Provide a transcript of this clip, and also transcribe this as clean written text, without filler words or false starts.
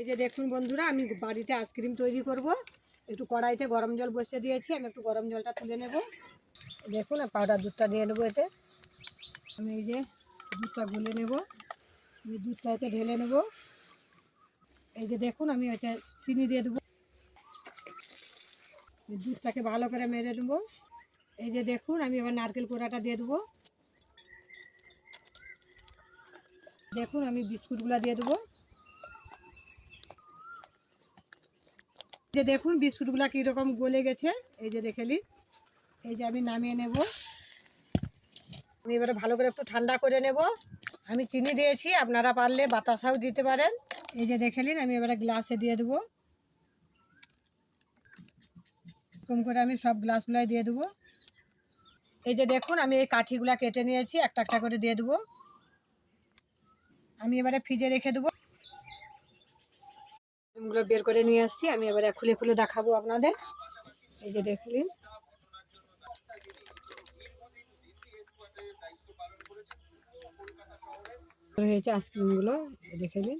এই যে দেখুন বন্ধুরা, আমি বাড়িতে আইসক্রিম তৈরি করব। একটু কড়াইতে গরম জল বসিয়ে দিয়েছি, আমি একটু গরম জলটা তুলে নেব। দেখুন পাউডার দুধটা দিয়ে নেবো এতে। আমি এই যে দুধটা গুলে নেব, আমি দুধটা এতে ঢেলে নেব। এই যে দেখুন আমি এতে চিনি দিয়ে দেবো, দুধটাকে ভালো করে মেরে নেব। এই যে দেখুন আমি এবার নারকেল কোড়াটা দিয়ে দেবো। দেখুন আমি বিস্কুটগুলো দিয়ে দেবো। যে দেখুন বিস্কুটগুলো কীরকম গলে গেছে, এই যে দেখে নিন। এই যে আমি নামিয়ে নেব। আমি এবারে ভালো করে একটু ঠান্ডা করে নেব। আমি চিনি দিয়েছি, আপনারা পারলে বাতাসাও দিতে পারেন। এই যে দেখে নিন, আমি এবারে গ্লাসে দিয়ে দেবো। এরকম করে আমি সব গ্লাসগুলাই দিয়ে দেবো। এই যে দেখুন আমি এই কাঠিগুলা কেটে নিয়েছি, একটা একটা করে দিয়ে দেবো। আমি এবারে ফ্রিজে রেখে দেবো। গুলো বের করে নিয়ে আসছি, আমি এবারে খুলে খুলে দেখাবো আপনাদের। এই যে দেখুন হয়েছে আইসক্রিমগুলো, দেখে নিন।